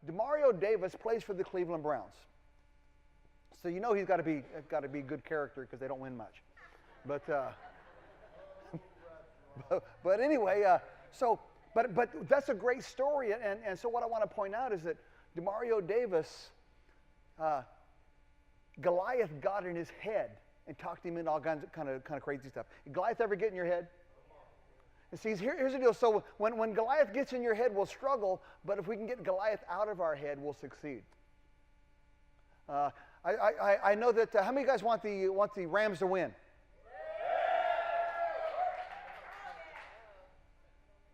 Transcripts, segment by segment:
DeMario Davis plays for the Cleveland Browns. So you know he's got to be good character because they don't win much. But but anyway, but that's a great story, and so what I want to point out is that DeMario Davis, Goliath got in his head and talked him into all kinds of kind of crazy stuff. Did Goliath ever get in your head? And see, here's the deal. So when Goliath gets in your head, we'll struggle, but if we can get Goliath out of our head, we'll succeed. I know that. How many of you guys want the Rams to win?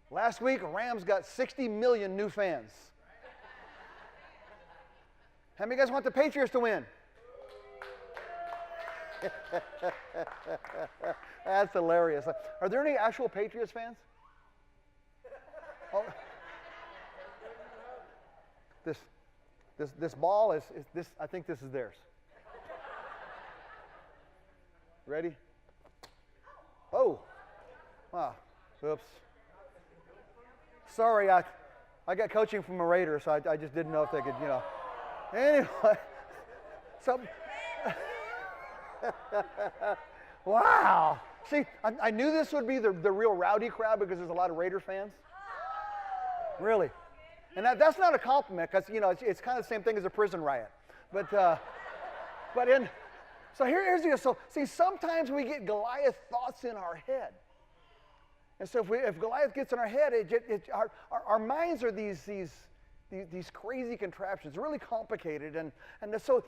Last week, Rams got 60 million new fans. How many of you guys want the Patriots to win? That's hilarious. Are there any actual Patriots fans? Oh. This ball is this. I think this is theirs. Ready? Oh, wow. Oops. Sorry, I got coaching from a Raider, so I just didn't know if they could, Anyway, so. Wow. See, I knew this would be the real rowdy crowd because there's a lot of Raider fans. Really. And that's not a compliment because, it's kind of the same thing as a prison riot. But so here's the deal. So, see, sometimes we get Goliath thoughts in our head. And so if Goliath gets in our head, our minds are these crazy contraptions, really complicated. And so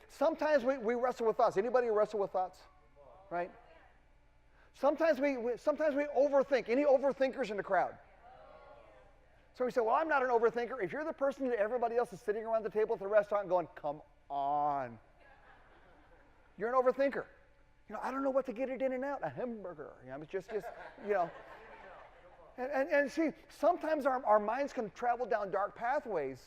sometimes we wrestle with thoughts. Anybody wrestle with thoughts? Right? Sometimes we overthink. Any overthinkers in the crowd? So we say, well, I'm not an overthinker. If you're the person that everybody else is sitting around the table at the restaurant going, come on. You're an overthinker. I don't know what to get it in and out. A hamburger. It's just And see, sometimes our minds can travel down dark pathways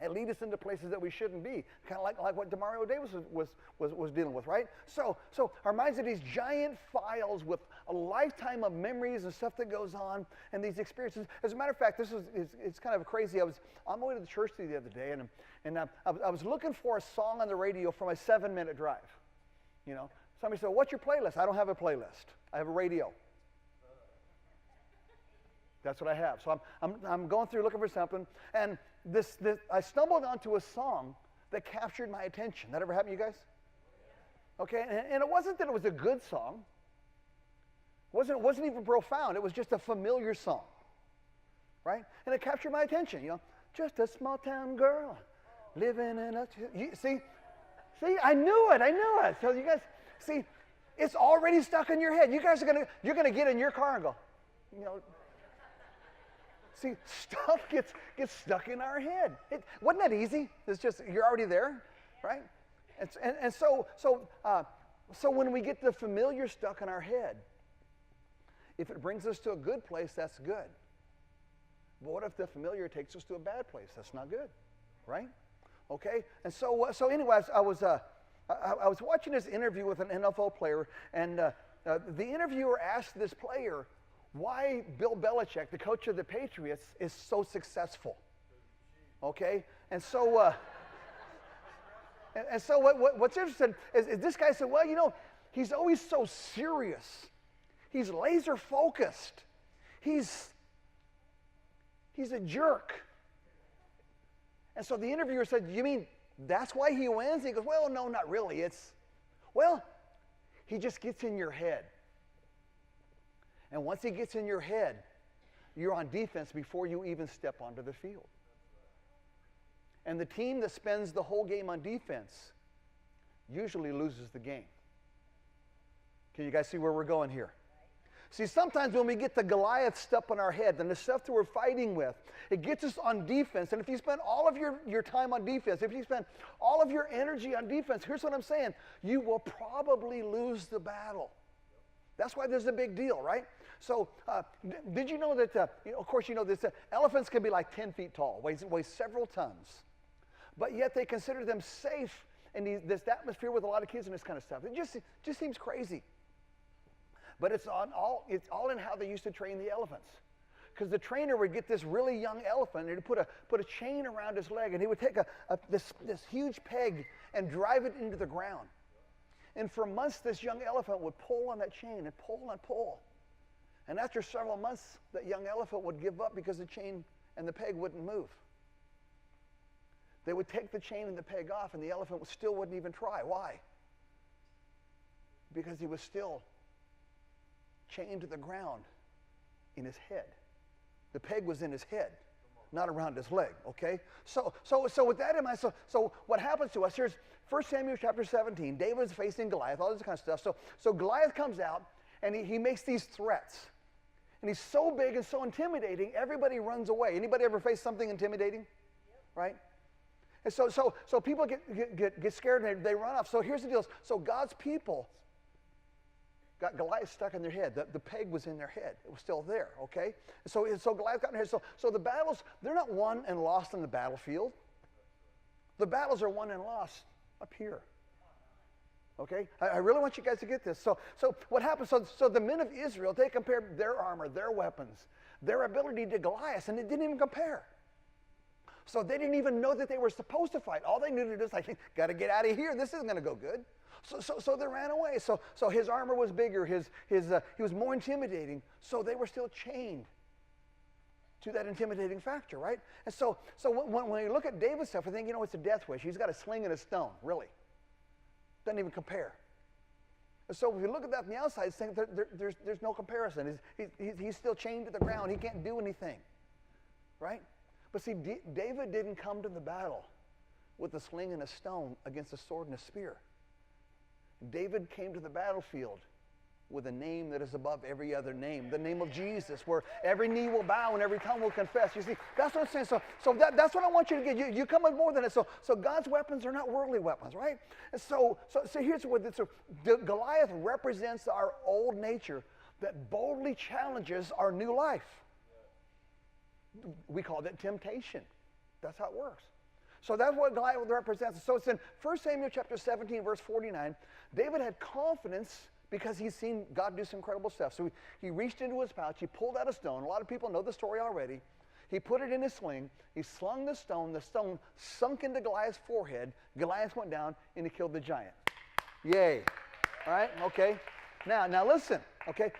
and lead us into places that we shouldn't be, kind of like what DeMario Davis was dealing with, right? So our minds are these giant files with a lifetime of memories and stuff that goes on, and these experiences. As a matter of fact, it's kind of crazy. I was on my way to the church the other day, and I was looking for a song on the radio for my 7-minute drive. Somebody said, "What's your playlist?" I don't have a playlist. I have a radio. That's what I have. So I'm going through looking for something, and I stumbled onto a song that captured my attention. That ever happened to you guys? Okay, and it wasn't that it was a good song. It wasn't even profound. It was just a familiar song, right? And it captured my attention. Just a small town girl living in a. See, I knew it. So you guys see, it's already stuck in your head. You guys you're gonna get in your car and go, See, stuff gets stuck in our head. Wasn't that easy? It's just, you're already there, right? And so when we get the familiar stuck in our head, if it brings us to a good place, that's good. But what if the familiar takes us to a bad place? That's not good, right? Okay? And so anyways, I was watching this interview with an NFL player, and the interviewer asked this player why Bill Belichick, the coach of the Patriots, is so successful. Okay? And so what's interesting is this guy said, well, he's always so serious. He's laser focused. He's a jerk. And so the interviewer said, you mean that's why he wins? He goes, well, no, not really. He just gets in your head. And once he gets in your head, you're on defense before you even step onto the field. And the team that spends the whole game on defense usually loses the game. Can you guys see where we're going here? See, sometimes when we get the Goliath stuff in our head and the stuff that we're fighting with, it gets us on defense. And if you spend all of your time on defense, if you spend all of your energy on defense, here's what I'm saying, you will probably lose the battle. That's why there's a big deal, right? So did you know that, of course you know this, elephants can be like 10 feet tall, weigh several tons. But yet they consider them safe in this atmosphere with a lot of kids and this kind of stuff. It just seems crazy. But it's all in how they used to train the elephants. because the trainer would get this really young elephant and he'd put a chain around his leg, and he would take this huge peg and drive it into the ground. And for months, this young elephant would pull on that chain and pull and pull. And after several months, that young elephant would give up because the chain and the peg wouldn't move. They would take the chain and the peg off, and the elephant still wouldn't even try. Why? Because he was still chained to the ground in his head. The peg was in his head, not around his leg, okay? So with that in mind, so what happens to us, here's 1 Samuel chapter 17. David is facing Goliath, all this kind of stuff. So Goliath comes out, and he makes these threats. And he's so big and so intimidating, everybody runs away. Anybody ever face something intimidating? Yep. Right? And so people get scared and they run off. So here's the deal. So God's people got Goliath stuck in their head. The peg was in their head. It was still there, okay? So Goliath got in their head. So the battles, they're not won and lost on the battlefield. The battles are won and lost up here. Okay? I really want you guys to get this. So what happens, so the men of Israel, they compared their armor, their weapons, their ability to Goliath, and it didn't even compare. So they didn't even know that they were supposed to fight. All they knew to do is, like, got to get out of here. This isn't going to go good. So they ran away. So his armor was bigger. He was more intimidating. So they were still chained to that intimidating factor, right? And so when you look at David's stuff, I think, it's a death wish. He's got a sling and a stone, really. Doesn't even compare. And so if you look at that from the outside, it's saying there's no comparison. He's still chained to the ground. He can't do anything, right? But see, David didn't come to the battle with a sling and a stone against a sword and a spear. David came to the battlefield with a name that is above every other name, the name of Jesus, where every knee will bow and every tongue will confess. You see, that's what I'm saying. So that's what I want you to get. You come with more than it. So God's weapons are not worldly weapons, right? And so here's what it's. Goliath represents our old nature that boldly challenges our new life. We call that temptation. That's how it works. So that's what Goliath represents. So it's in 1 Samuel chapter 17, verse 49. David had confidence because he's seen God do some incredible stuff. So he reached into his pouch, he pulled out a stone. A lot of people know the story already. He put it in his sling, he slung the stone sunk into Goliath's forehead. Goliath went down and he killed the giant. Yay. All right, okay. Now listen, okay.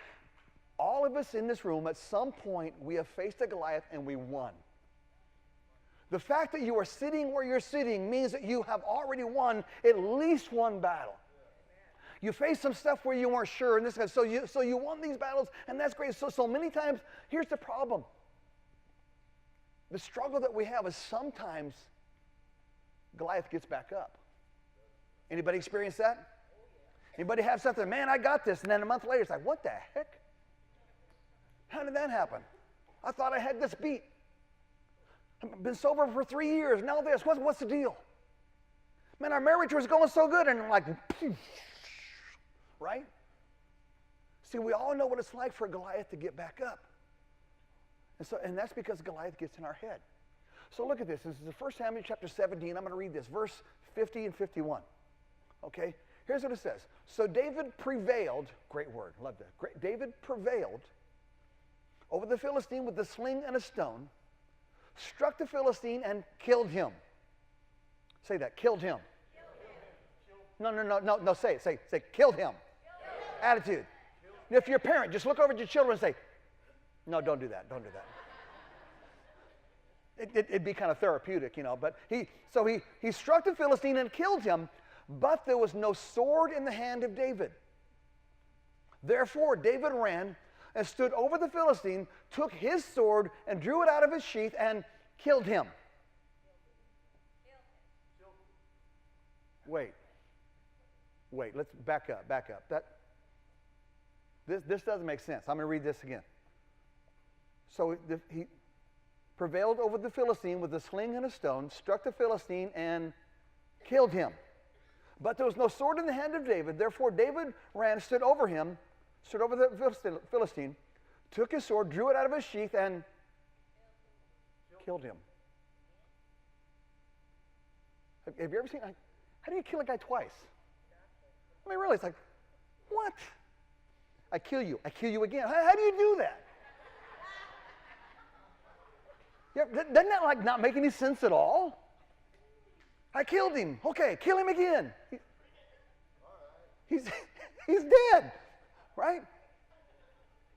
All of us in this room, at some point, we have faced a Goliath and we won. The fact that you are sitting where you're sitting means that you have already won at least one battle. You faced some stuff where you weren't sure, and so you won these battles, and that's great. So many times, here's the problem. The struggle that we have is sometimes Goliath gets back up. Anybody experience that? Anybody have something, man, I got this, and then a month later, it's like, what the heck? How did that happen? I thought I had this beat. I've been sober for 3 years, now this, what's the deal? Man, our marriage was going so good, and I'm like, right? See, we all know what it's like for Goliath to get back up. And that's because Goliath gets in our head. So look at this. This is 1 Samuel chapter 17. I'm going to read this, verse 50 and 51. Okay? Here's what it says. So David prevailed, great word, love that. David prevailed over the Philistine with a sling and a stone, struck the Philistine and killed him. Say that, killed him. No, say it. Say, killed him. Attitude. If you're a parent, just look over at your children and say, no, don't do that. Don't do that. It'd be kind of therapeutic, But he struck the Philistine and killed him, but there was no sword in the hand of David. Therefore, David ran and stood over the Philistine, took his sword and drew it out of his sheath and killed him. Wait, let's back up. This doesn't make sense. I'm going to read this again. So he prevailed over the Philistine with a sling and a stone, struck the Philistine and killed him. But there was no sword in the hand of David. Therefore David ran, stood over the Philistine, took his sword, drew it out of his sheath, and killed him. Have you ever seen, how do you kill a guy twice? I mean, really, it's like, what? I kill you again. How do you do that? Yeah, doesn't that like not make any sense at all? I killed him. Okay, kill him again. He's dead, right?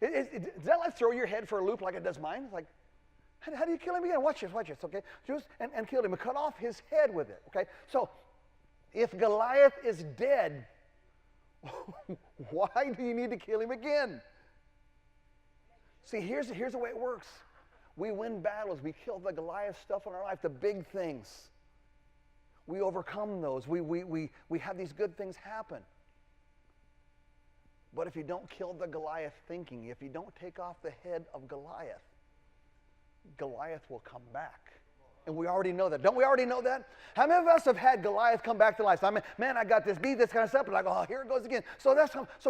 Does that like throw your head for a loop like it does mine? It's like, how do you kill him again? Watch this, okay? Just and killed him and cut off his head with it, okay? So if Goliath is dead, why do you need to kill him again? See, here's the way it works. We win battles. We kill the Goliath stuff in our life, the big things. We overcome those. We have these good things happen. But if you don't kill the Goliath thinking, if you don't take off the head of Goliath, Goliath will come back. And we already know that. Don't we already know that? How many of us have had Goliath come back to life? So, I mean, man, I got this beat, this kind of stuff. And like, oh, here it goes again. So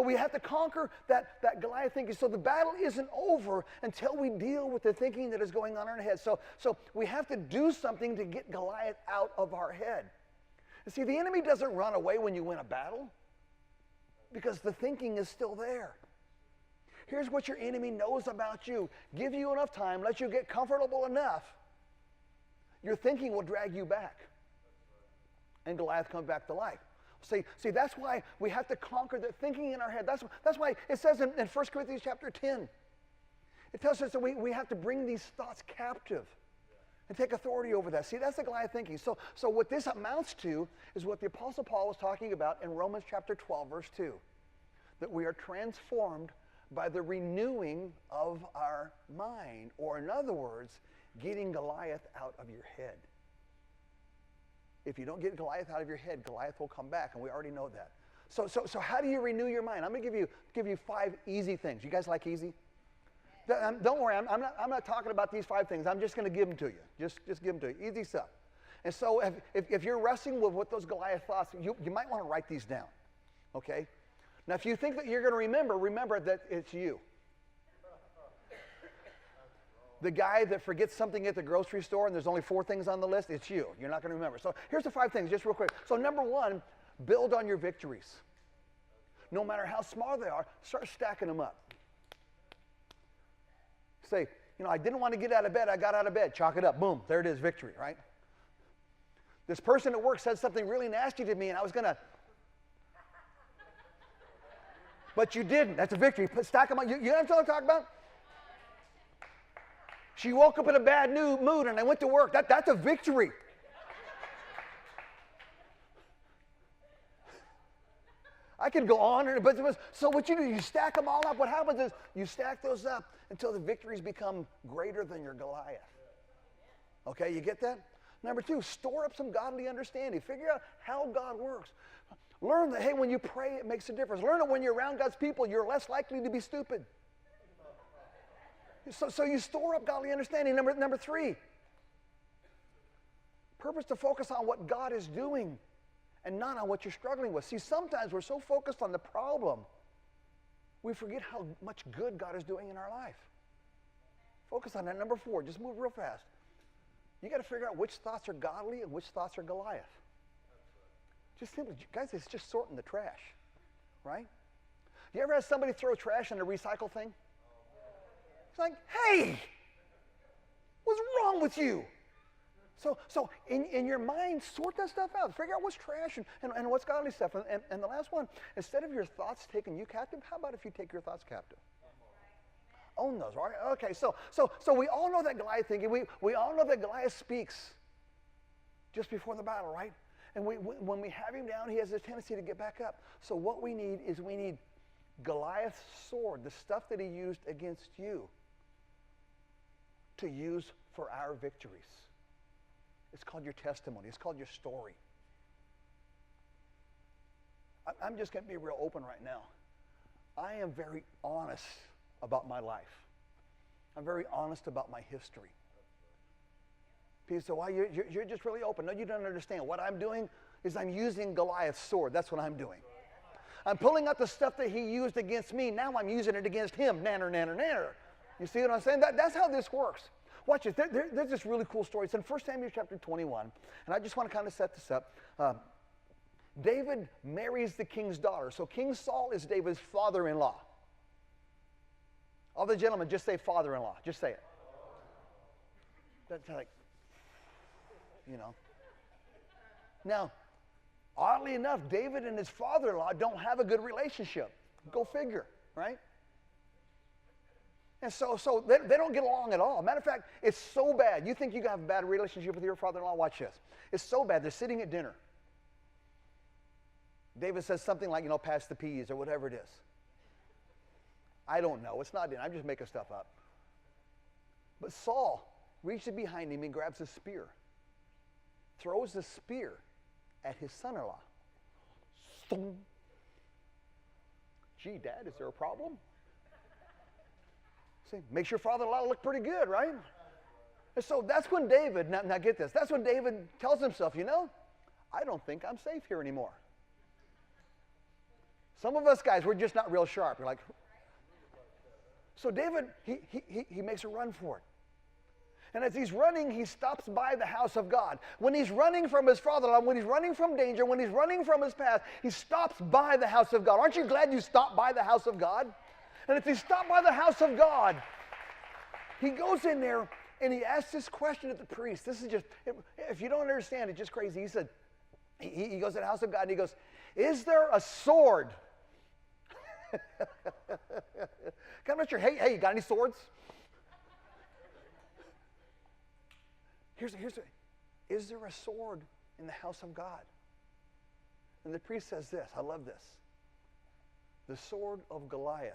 we have to conquer that Goliath thinking. So the battle isn't over until we deal with the thinking that is going on in our head. So we have to do something to get Goliath out of our head. And see, the enemy doesn't run away when you win a battle because the thinking is still there. Here's what your enemy knows about you. Give you enough time, let you get comfortable enough. Your thinking will drag you back. And Goliath comes back to life. See, that's why we have to conquer the thinking in our head. That's why it says in 1 Corinthians chapter 10, it tells us that we have to bring these thoughts captive and take authority over that. See, that's the Goliath thinking. So what this amounts to is what the Apostle Paul was talking about in Romans chapter 12, verse 2, that we are transformed by the renewing of our mind, or in other words, getting Goliath out of your head. If you don't get Goliath out of your head, Goliath will come back, and we already know that. So how do you renew your mind? I'm going to give you 5 easy things. You guys like easy? Don't worry, I'm not talking about these 5 things. I'm just going to give them to you. Just give them to you. Easy stuff. And so if you're wrestling with what those Goliath thoughts, you might want to write these down. Okay? Now, if you think that you're going to remember that it's you. The guy that forgets something at the grocery store and there's only 4 things on the list, it's you. You're not going to remember. So here's the 5 things, just real quick. So number 1, build on your victories. No matter how small they are, start stacking them up. Say, I didn't want to get out of bed. I got out of bed. Chalk it up. Boom. There it is, victory, right? This person at work said something really nasty to me and I was going to... But you didn't. That's a victory. Stack them up. You know what I'm talking about? She woke up in a bad mood and I went to work. That's a victory. I could go on, but so what you do, you stack them all up. What happens is you stack those up until the victories become greater than your Goliath. Okay, you get that? Number 2, store up some godly understanding. Figure out how God works. Learn that, hey, when you pray, it makes a difference. Learn that when you're around God's people, you're less likely to be stupid. So you store up godly understanding. Number 3, purpose to focus on what God is doing and not on what you're struggling with. See, sometimes we're so focused on the problem, we forget how much good God is doing in our life. Focus on that. Number 4, just move real fast. You got to figure out which thoughts are godly and which thoughts are Goliath. Just simply, guys, it's just sorting the trash, right? You ever had somebody throw trash in a recycle thing? It's like, hey, what's wrong with you? So in your mind, sort that stuff out. Figure out what's trash and what's godly stuff. And the last one, instead of your thoughts taking you captive, how about if you take your thoughts captive? Own those, right? Okay, so we all know that Goliath thinking. We all know that Goliath speaks just before the battle, right? And when we have him down, he has a tendency to get back up. So what we need is Goliath's sword, the stuff that he used against you, to use for our victories. It's called your testimony. It's called your story. I'm just going to be real open right now. I am very honest about my life. I'm very honest about my history. People say, well, you're just really open. No, you don't understand. What I'm doing is I'm using Goliath's sword. That's what I'm doing. I'm pulling out the stuff that he used against me. Now I'm using it against him. Nanner, nanner, nanner. You see what I'm saying? That's how this works. Watch this. There's this really cool story. It's in 1 Samuel chapter 21. And I just want to kind of set this up. David marries the king's daughter. So King Saul is David's father-in-law. All the gentlemen, just say father-in-law. Just say it. That's like, you know. Now, oddly enough, David and his father-in-law don't have a good relationship. Go figure, right? And so they don't get along at all. Matter of fact, it's so bad. You think you have a bad relationship with your father-in-law? Watch this. It's so bad. They're sitting at dinner. David says something like, pass the peas or whatever it is. I don't know. It's not in. I'm just making stuff up. But Saul reaches behind him and grabs a spear. Throws the spear at his son-in-law. Gee, Dad, is there a problem? See, makes your father-in-law look pretty good, right? And so that's when David, now get this, that's when David tells himself, I don't think I'm safe here anymore. Some of us guys, we're just not real sharp. We're like, so David, he makes a run for it. And as he's running, he stops by the house of God. When he's running from his father-in-law, when he's running from danger, when he's running from his past, he stops by the house of God. Aren't you glad you stopped by the house of God? And if he stopped by the house of God, he goes in there and he asks this question at the priest. This is just, if you don't understand, it's just crazy. He said, he goes to the house of God and he goes, is there a sword? I'm not sure. Hey, you got any swords? Is there a sword in the house of God? And the priest says this, I love this. The sword of Goliath,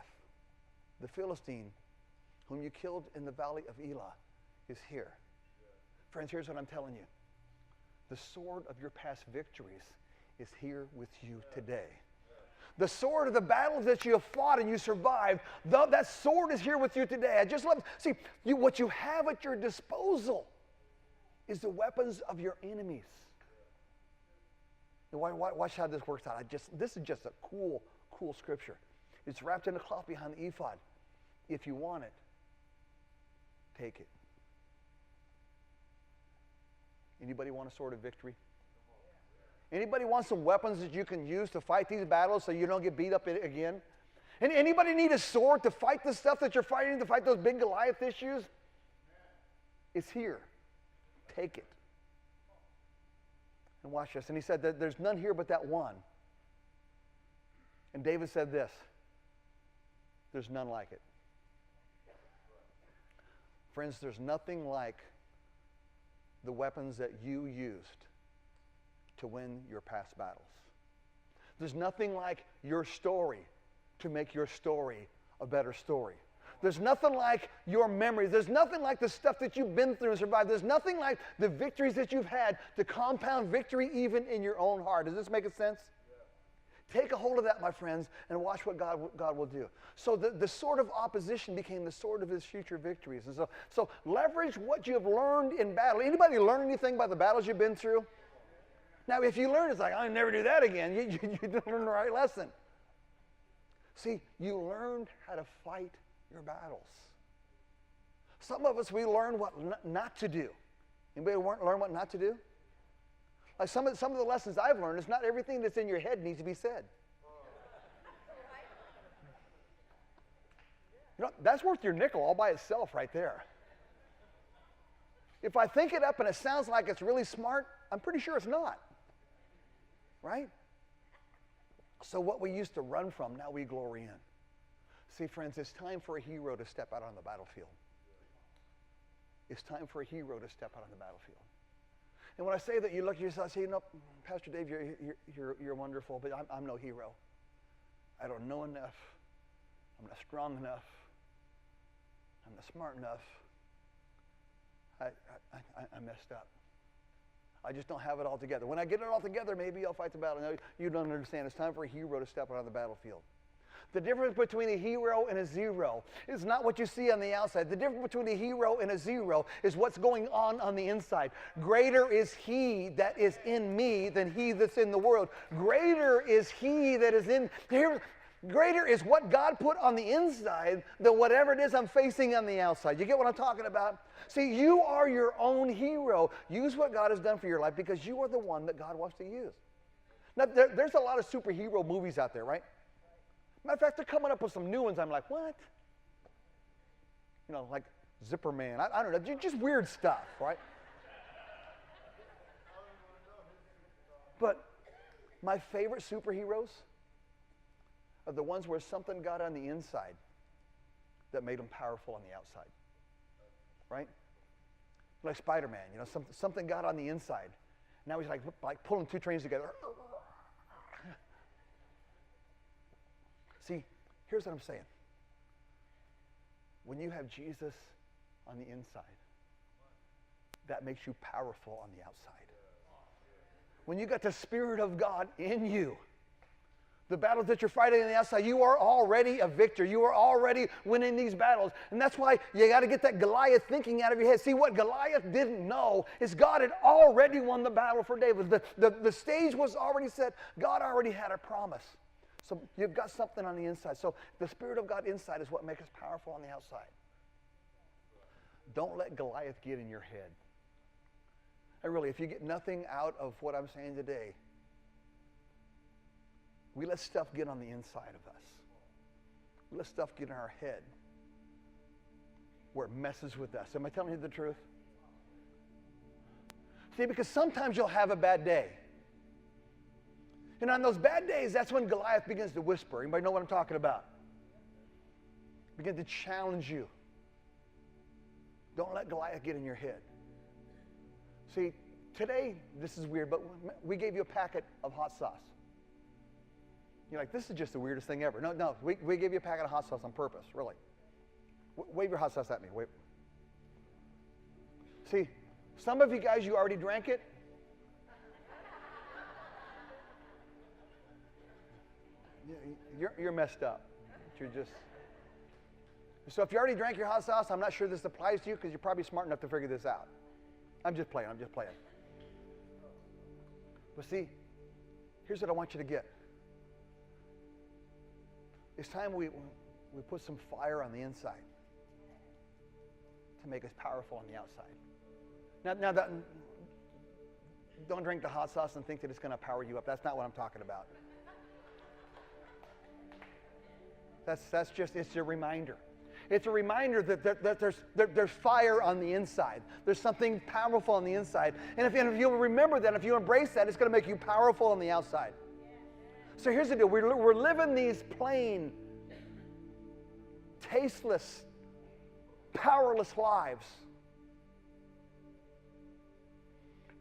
the Philistine, whom you killed in the valley of Elah, is here. Friends, here's what I'm telling you. The sword of your past victories is here with you today. The sword of the battles that you have fought and you survived, that sword is here with you today. I just love, see, what you have at your disposal is the weapons of your enemies. And watch how this works out. This is just a cool scripture. It's wrapped in a cloth behind the ephod. If you want it, take it. Anybody want a sword of victory? Anybody want some weapons that you can use to fight these battles so you don't get beat up again? And anybody need a sword to fight the stuff that you're fighting, to fight those big Goliath issues? It's here. Take it. And watch this. And he said that there's none here but that one. And David said this, there's none like it. Friends, there's nothing like the weapons that you used to win your past battles. There's nothing like your story to make your story a better story. There's nothing like your memories. There's nothing like the stuff that you've been through and survived. There's nothing like the victories that you've had to compound victory even in your own heart. Does this make sense? Yeah. Take a hold of that, my friends, and watch what God will do. So the sword of opposition became the sword of his future victories. And so leverage what you have learned in battle. Anybody learn anything by the battles you've been through? Now, if you learn, it's like, I'll never do that again. You didn't learn the right lesson. See, you learned how to fight your battles. Some of us, we learn what not to do. Anybody learn what not to do? Like some of the lessons I've learned is not everything that's in your head needs to be said. That's worth your nickel all by itself right there. If I think it up and it sounds like it's really smart, I'm pretty sure it's not. Right? So what we used to run from, now we glory in. See, friends, it's time for a hero to step out on the battlefield. It's time for a hero to step out on the battlefield. And when I say that, you look at yourself and say, Pastor Dave, you're wonderful, but I'm no hero. I don't know enough. I'm not strong enough. I'm not smart enough. I messed up. I just don't have it all together. When I get it all together, maybe I'll fight the battle. No, you don't understand. It's time for a hero to step out on the battlefield. The difference between a hero and a zero is not what you see on the outside. The difference between a hero and a zero is what's going on the inside. Greater is he that is in me than he that's in the world. Greater is he that is in here. Greater is what God put on the inside than whatever it is I'm facing on the outside. You get what I'm talking about? See, you are your own hero. Use what God has done for your life because you are the one that God wants to use. Now, there's a lot of superhero movies out there, right? Matter of fact, they're coming up with some new ones. I'm like, what? Like Zipper Man. I don't know, just weird stuff, right? But my favorite superheroes are the ones where something got on the inside that made them powerful on the outside, right? Like Spider-Man, you know, something got on the inside. Now he's like pulling two trains together. See, here's what I'm saying. When you have Jesus on the inside, that makes you powerful on the outside. When you got the Spirit of God in you, the battles that you're fighting on the outside, you are already a victor. You are already winning these battles. And that's why you got to get that Goliath thinking out of your head. See, what Goliath didn't know is God had already won the battle for David. The stage was already set. God already had a promise. So you've got something on the inside. So the Spirit of God inside is what makes us powerful on the outside. Don't let Goliath get in your head. And really, if you get nothing out of what I'm saying today, we let stuff get on the inside of us. We let stuff get in our head where it messes with us. Am I telling you the truth? See, because sometimes you'll have a bad day. And on those bad days, that's when Goliath begins to whisper. Anybody know what I'm talking about? Begin to challenge you. Don't let Goliath get in your head. See, today, this is weird, but we gave you a packet of hot sauce. You're like, this is just the weirdest thing ever. No, we gave you a packet of hot sauce on purpose, really. Wave your hot sauce at me. Wave. See, some of you guys, you already drank it. You're messed up. You're just... So if you already drank your hot sauce, I'm not sure this applies to you because you're probably smart enough to figure this out. I'm just playing. But see, here's what I want you to get. It's time we put some fire on the inside to make us powerful on the outside. Now don't drink the hot sauce and think that it's going to power you up. That's not what I'm talking about. It's a reminder. It's a reminder that there's fire on the inside. There's something powerful on the inside. And if you'll remember that, if you embrace that, it's going to make you powerful on the outside. So here's the deal. We're living these plain, tasteless, powerless lives.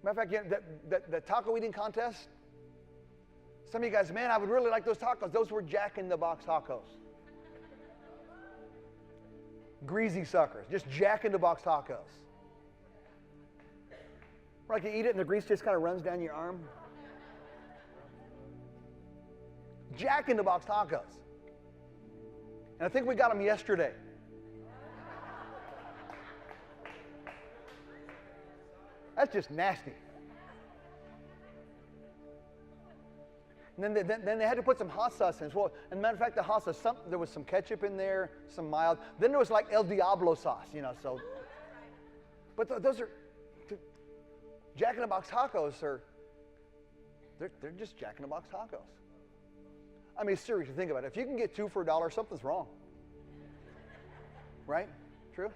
Matter of fact, the taco eating contest, some of you guys, man, I would really like those tacos. Those were Jack in the Box tacos. Greasy suckers, just Jack in the Box tacos. Like you eat it and the grease just kind of runs down your arm. Jack in the Box tacos. And I think we got them yesterday. That's just nasty. And then they had to put some hot sauce in as well. And matter of fact, the hot sauce, there was some ketchup in there, some mild. Then there was like El Diablo sauce, you know. So, but those are Jack in the Box tacos. They're just Jack in the Box tacos. I mean, seriously, think about it. If you can get two for $1, something's wrong. Right? True?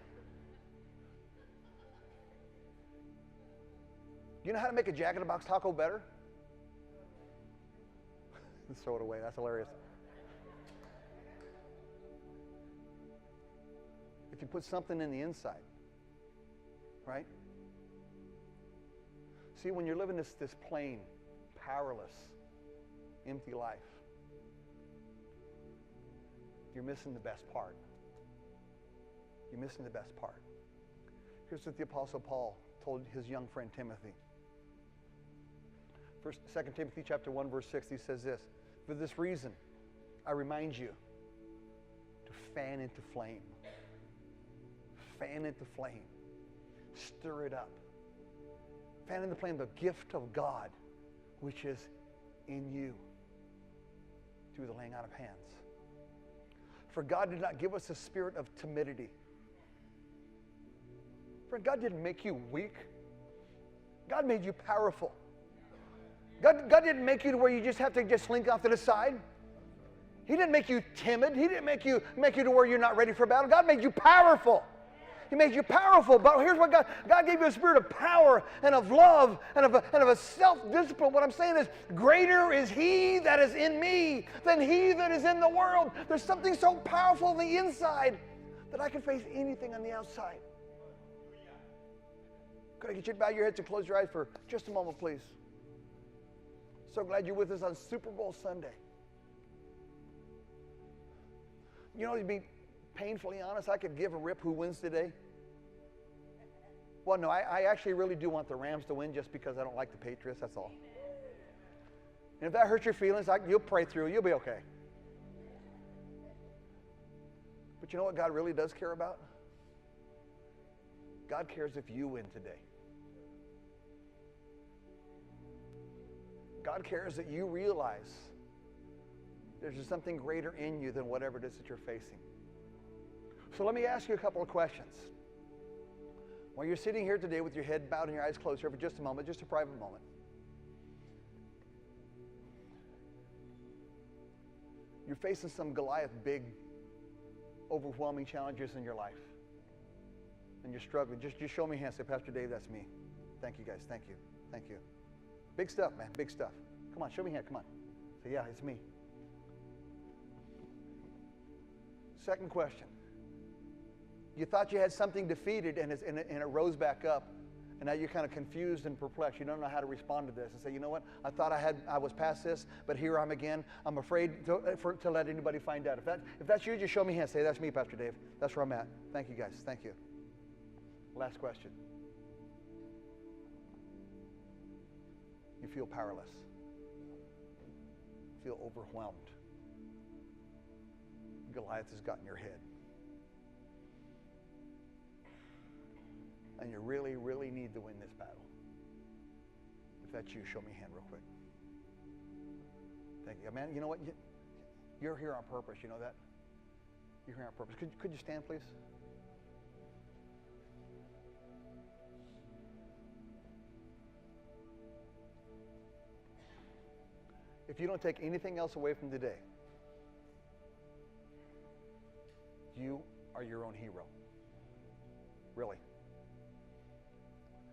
You know how to make a Jack in the Box taco better? Let's throw it away. That's hilarious. If you put something in the inside, right? See, when you're living this plain, powerless, empty life, you're missing the best part. You're missing the best part. Here's what the Apostle Paul told his young friend Timothy. 2 Timothy chapter 1, verse 6, he says this, "For this reason, I remind you to fan into flame. Fan into flame. Stir it up. Fan into flame the gift of God, which is in you through the laying out of hands. For God did not give us a spirit of timidity." Friend, God didn't make you weak. God made you powerful. God didn't make you to where you just have to just slink off to the side. He didn't make you timid. He didn't make you to where you're not ready for battle. God made you powerful. He made you powerful. But here's what God gave you a spirit of power and of love and of a self-discipline. What I'm saying is, greater is He that is in me than he that is in the world. There's something so powerful on the inside that I can face anything on the outside. Could I get you to bow your heads and close your eyes for just a moment, please? So glad you're with us on Super Bowl Sunday. You know, to be painfully honest, I could give a rip who wins today. Well, no, I actually really do want the Rams to win just because I don't like the Patriots, that's all. And if that hurts your feelings, you'll pray through. You'll be okay. But you know what God really does care about? God cares if you win today. God cares that you realize there's just something greater in you than whatever it is that you're facing. So let me ask you a couple of questions. While you're sitting here today with your head bowed and your eyes closed here for just a moment, just a private moment. You're facing some Goliath, big, overwhelming challenges in your life. And you're struggling. Just show me a hand. Say, Pastor Dave, that's me. Thank you, guys. Thank you. Thank you. Big stuff, man. Big stuff. Come on, show me a hand. Come on. Say, yeah, it's me. Second question. You thought you had something defeated and it rose back up. And now you're kind of confused and perplexed. You don't know how to respond to this. And say, you know what? I thought I was past this, but here I'm again. I'm afraid to let anybody find out. If that's you, just show me a hand. Say, that's me, Pastor Dave. That's where I'm at. Thank you, guys. Thank you. Last question. You feel powerless. You feel overwhelmed. Goliath has gotten your head. And you really, really need to win this battle. If that's you, show me a hand real quick. Thank you. Man, you know what? You're here on purpose. You know that? You're here on purpose. Could you stand, please? If you don't take anything else away from today, you are your own hero. Really.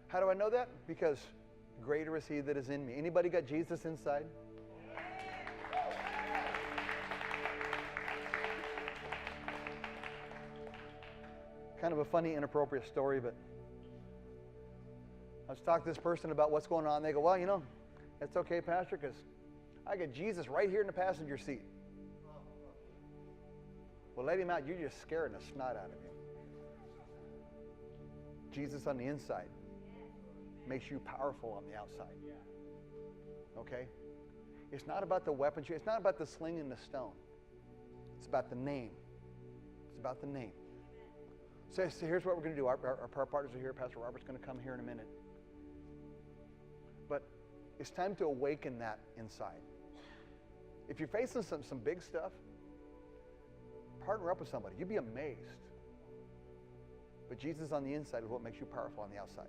How do I know that? Because greater is He that is in me. Anybody got Jesus inside? Kind of a funny, inappropriate story, but I was talking to this person about what's going on. They go, well, you know, it's okay, Pastor, because I got Jesus right here in the passenger seat. Well, let Him out. You're just scaring the snot out of you. Jesus on the inside makes you powerful on the outside. Okay? It's not about the weapons. It's not about the sling and the stone. It's about the name. It's about the name. So here's what we're going to do. Our prayer partners are here. Pastor Robert's going to come here in a minute. But it's time to awaken that inside. If you're facing some big stuff, partner up with somebody. You'd be amazed. But Jesus on the inside is what makes you powerful on the outside.